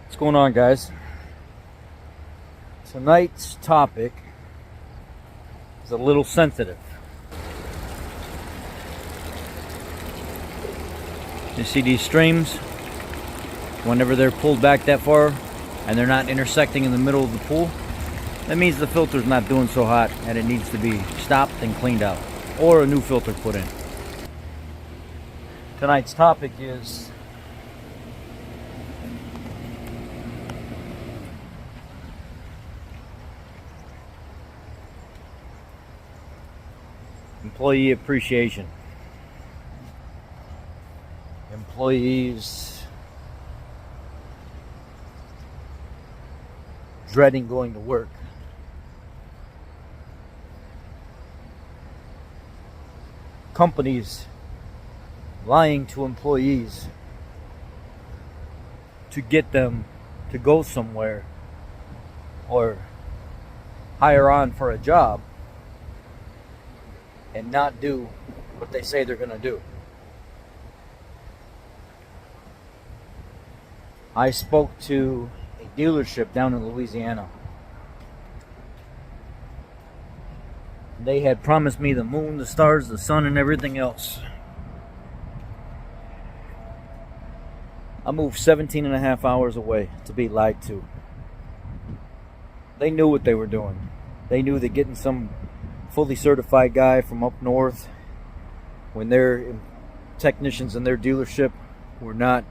What's going on, guys? Tonight's topic is a little sensitive. You see these streams? Whenever they're pulled back that far and they're not intersecting in the middle of the pool, that means the filter's not doing so hot and it needs to be stopped and cleaned out, or a new filter put in. Tonight's topic is employee appreciation. Employees dreading going to work. Companies lying to employees to get them to go somewhere or hire on for a job and not do what they say they're going to do. I spoke to a dealership down in Louisiana. They had promised me the moon, the stars, the sun, and everything else. I moved 17 and a half hours away to be lied to. They knew what they were doing. They knew that getting some fully certified guy from up north, when their technicians in their dealership were not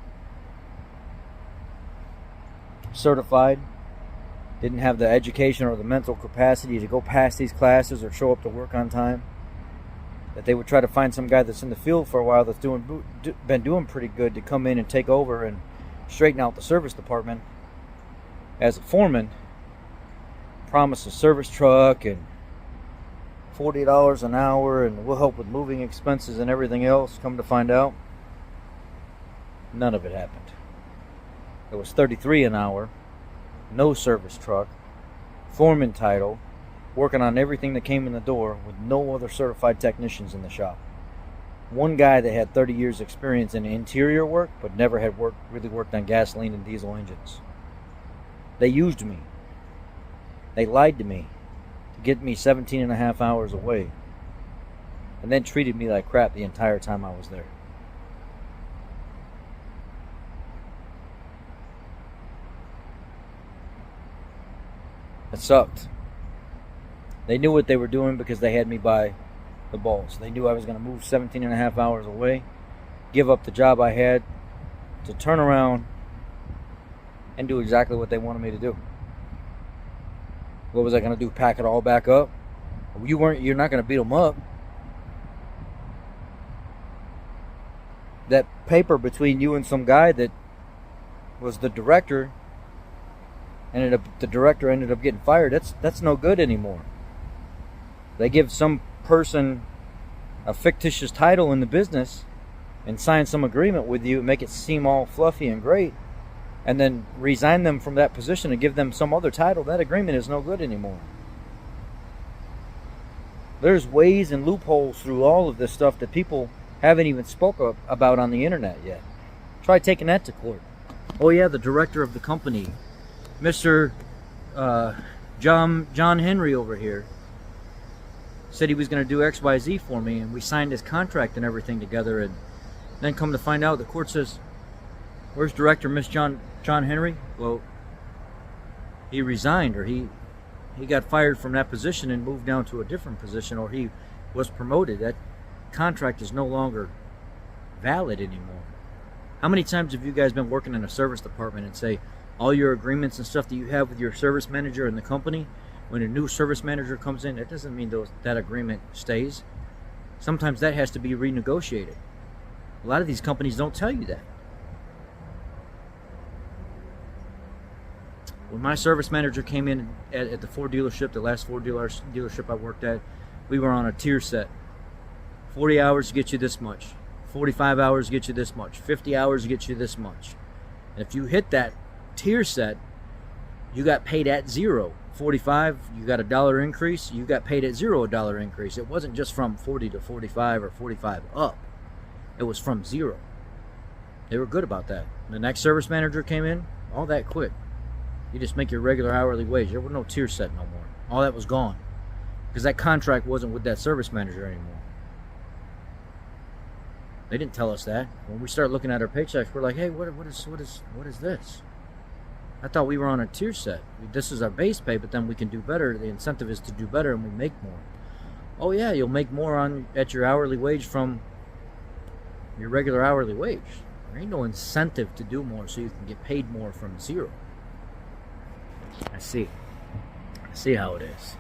certified, didn't have the education or the mental capacity to go past these classes or show up to work on time, that they would try to find some guy that's in the field for a while that's been doing pretty good to come in and take over and straighten out the service department as a foreman, promise a service truck and $40 an hour and we'll help with moving expenses and everything else. Come to find out, none of it happened. It was $33 an hour, no service truck, foreman title, working on everything that came in the door with no other certified technicians in the shop. One guy that had 30 years experience in interior work but never had really worked on gasoline and diesel engines. They used me. They lied to me to get me 17 and a half hours away, and then treated me like crap the entire time I was there. It sucked. They knew what they were doing because they had me by the balls. They knew I was going to move 17 and a half hours away, give up the job I had to turn around and do exactly what they wanted me to do. What was I going to do? Pack it all back up? You're not going to beat them up. That paper between you and some guy that was the director, the director ended up getting fired. That's no good anymore. They give some person a fictitious title in the business and sign some agreement with you, make it seem all fluffy and great, and then resign them from that position and give them some other title. That agreement is no good anymore. There's ways and loopholes through all of this stuff that people haven't even spoke about on the internet yet. Try taking that to court. Oh yeah, the director of the company, Mr. John Henry over here, said he was going to do XYZ for me, and we signed his contract and everything together, and then come to find out the court says, where's director Miss John Henry? Well, he resigned, or he got fired from that position and moved down to a different position, or he was promoted. That contract is no longer valid anymore. How many times have you guys been working in a service department and say all your agreements and stuff that you have with your service manager and the company, when a new service manager comes in, that doesn't mean that agreement stays. Sometimes that has to be renegotiated. A lot of these companies don't tell you that. When my service manager came in at the Ford dealership, the last Ford dealership I worked at, we were on a tier set. 40 hours get you this much. 45 hours get you this much. 50 hours get you this much. And if you hit that tier set, you got paid at zero. 45, you got $1 increase, you got paid at $0 increase. It wasn't just from 40 to 45 or 45 up. It was from zero. They were good about that. The next service manager came in, all that quit. You just make your regular hourly wage. There was no tier set no more. All that was gone because that contract wasn't with that service manager anymore. They didn't tell us that. When we start looking at our paychecks, we're like, hey, what is this? I thought we were on a tier set. This is our base pay, but then we can do better. The incentive is to do better, and we make more. Oh yeah, you'll make more at your hourly wage from your regular hourly wage. There ain't no incentive to do more so you can get paid more from zero. I see how it is.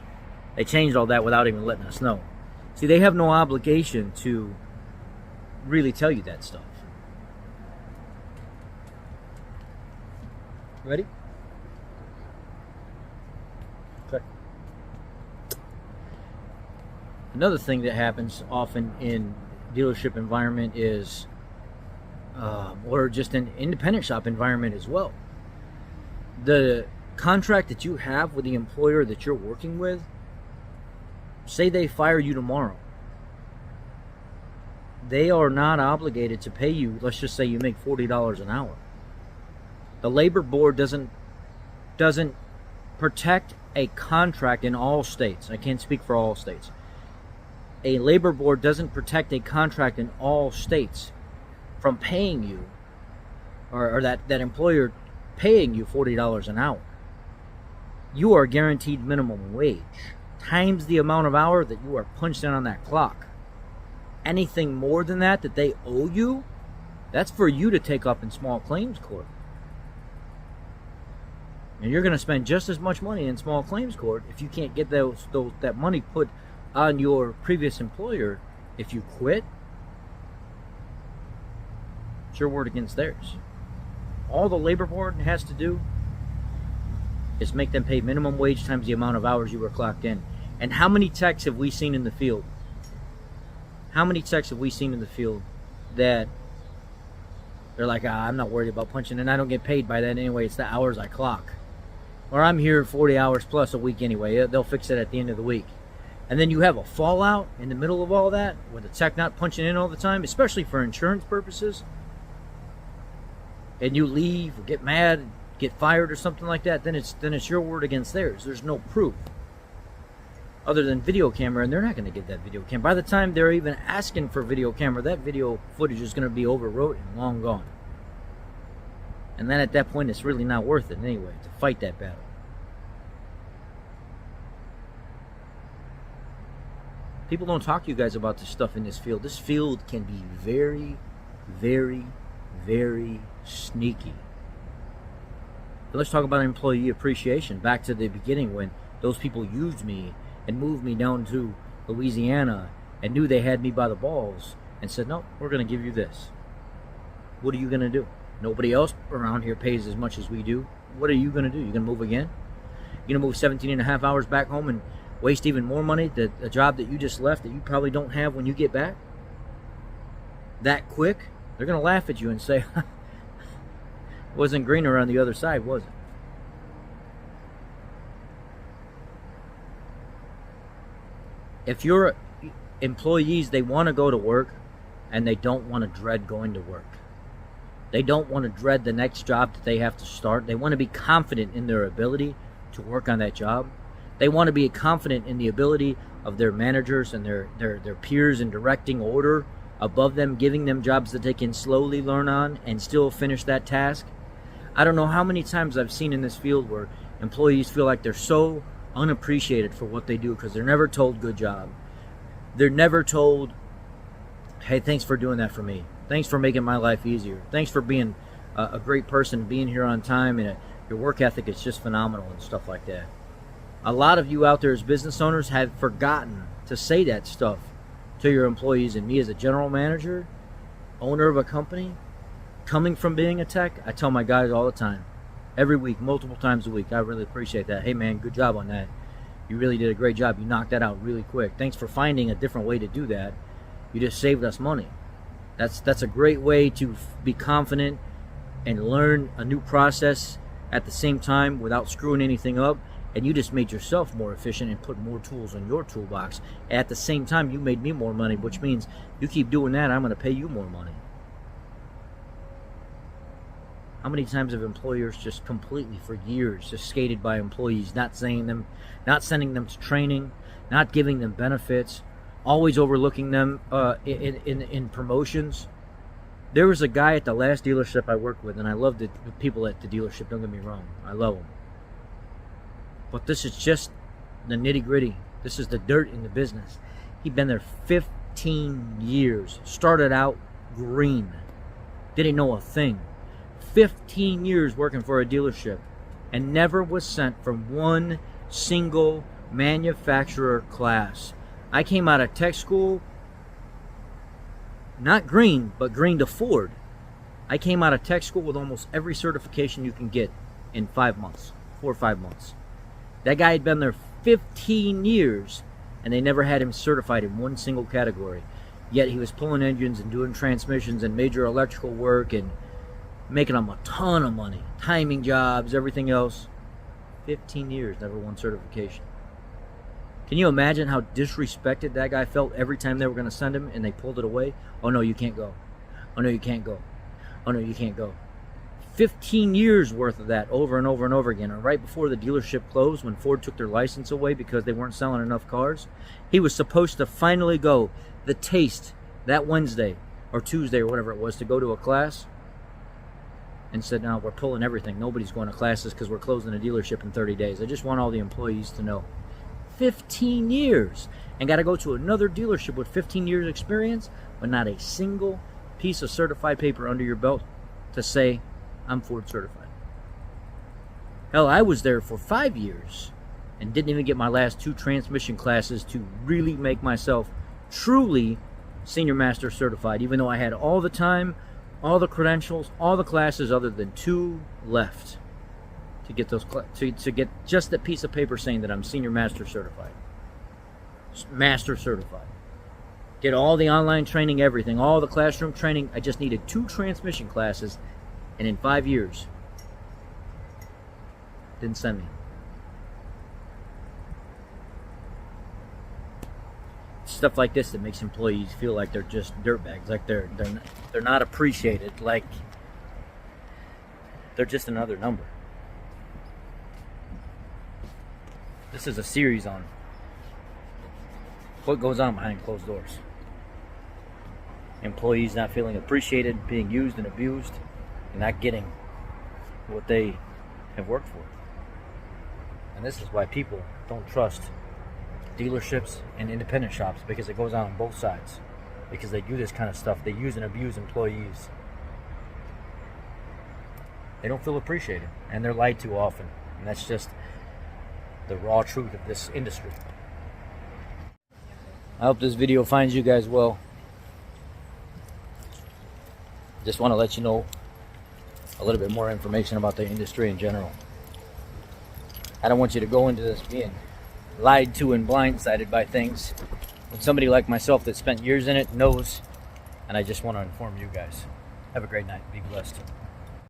They changed all that without even letting us know. See, they have no obligation to really tell you that stuff. Ready? Okay. Another thing that happens often in dealership environment is, or just an independent shop environment as well. The contract that you have with the employer that you're working with, say they fire you tomorrow, they are not obligated to pay you. Let's just say you make $40 an hour. The labor board doesn't protect a contract in all states. I can't speak for all states. A labor board doesn't protect a contract in all states from paying you, or that employer paying you $40 an hour. You are guaranteed minimum wage times the amount of hour that you are punched in on that clock. Anything more than that they owe you, that's for you to take up in small claims court. And you're going to spend just as much money in small claims court if you can't get that money put on your previous employer. If you quit, it's your word against theirs. All the labor board has to do is make them pay minimum wage times the amount of hours you were clocked in. And how many techs have we seen in the field? How many techs have we seen in the field that they're like, I'm not worried about punching in. I don't get paid by that anyway. It's the hours I clock. Or I'm here 40 hours plus a week anyway. They'll fix it at the end of the week. And then you have a fallout in the middle of all that with the tech not punching in all the time, especially for insurance purposes. And you leave or get mad, get fired or something like that, then it's your word against theirs. There's no proof other than video camera, and they're not going to get that video camera. By the time they're even asking for video camera, that video footage is going to be overwrote and long gone. And then at that point, it's really not worth it anyway to fight that battle. People don't talk to you guys about this stuff in this field. This field can be very, very, very sneaky. But let's talk about employee appreciation. Back to the beginning when those people used me and moved me down to Louisiana and knew they had me by the balls and said, no, we're going to give you this. What are you going to do? Nobody else around here pays as much as we do. What are you going to do? You're going to move again? You're going to move 17 and a half hours back home and waste even more money, a job that you just left that you probably don't have when you get back? That quick? They're going to laugh at you and say, it wasn't greener on the other side, was it? If your employees, they want to go to work and they don't want to dread going to work. They don't want to dread the next job that they have to start. They want to be confident in their ability to work on that job. They want to be confident in the ability of their managers and their peers in directing order above them, giving them jobs that they can slowly learn on and still finish that task. I don't know how many times I've seen in this field where employees feel like they're so unappreciated for what they do because they're never told good job. They're never told, hey, thanks for doing that for me. Thanks for making my life easier. Thanks for being a great person, being here on time, and your work ethic is just phenomenal and stuff like that. A lot of you out there as business owners have forgotten to say that stuff to your employees. And me as a general manager, owner of a company, coming from being a tech, I tell my guys all the time, every week, multiple times a week, I really appreciate that. Hey man, good job on that. You really did a great job. You knocked that out really quick. Thanks for finding a different way to do that. You just saved us money. That's a great way to be confident and learn a new process at the same time without screwing anything up. And you just made yourself more efficient and put more tools in your toolbox. At the same time, you made me more money, which means you keep doing that, I'm going to pay you more money. How many times have employers just completely for years just skated by employees, not sending them to training, not giving them benefits, always overlooking them in promotions? There was a guy at the last dealership I worked with, and I love the people at the dealership, don't get me wrong, I love them. But this is just the nitty gritty. This is the dirt in the business. He'd been there 15 years, started out green, didn't know a thing. 15 years working for a dealership, and never was sent from one single manufacturer class. I came out of tech school, not green, but green to Ford. I came out of tech school with almost every certification you can get in 5 months, 4 or 5 months. That guy had been there 15 years, and they never had him certified in one single category. Yet he was pulling engines and doing transmissions and major electrical work and making them a ton of money, timing jobs, everything else. 15 years, never won certification. Can you imagine how disrespected that guy felt every time they were going to send him and they pulled it away? Oh no, you can't go. Oh no, you can't go. Oh no, you can't go. 15 years worth of that over and over and over again. And right before the dealership closed, when Ford took their license away because they weren't selling enough cars, he was supposed to finally go the taste that Wednesday or Tuesday or whatever it was to go to a class, and said, no, we're pulling everything. Nobody's going to classes because we're closing a dealership in 30 days. I just want all the employees to know. 15 years. And got to go to another dealership with 15 years experience, but not a single piece of certified paper under your belt to say, I'm Ford certified. Hell, I was there for 5 years and didn't even get my last 2 transmission classes to really make myself truly senior master certified, even though I had all the time, all the credentials, all the classes other than 2 left to get those to get just that piece of paper saying that I'm senior master certified. Master certified. Get all the online training, everything, all the classroom training. I just needed 2 transmission classes, and in 5 years, didn't send me. Stuff like this that makes employees feel like they're just dirtbags, like they're not appreciated, like they're just another number. This is a series on what goes on behind closed doors. Employees not feeling appreciated, being used and abused, and not getting what they have worked for. And this is why people don't trust dealerships and independent shops, because it goes on both sides. Because they do this kind of stuff. They use and abuse employees. They don't feel appreciated, and they're lied to often. And that's just the raw truth of this industry. I hope this video finds you guys well. Just want to let you know a little bit more information about the industry in general. I don't want you to go into this being lied to and blindsided by things when somebody like myself that spent years in it knows, and I just want to inform you guys. Have a great night. Be blessed.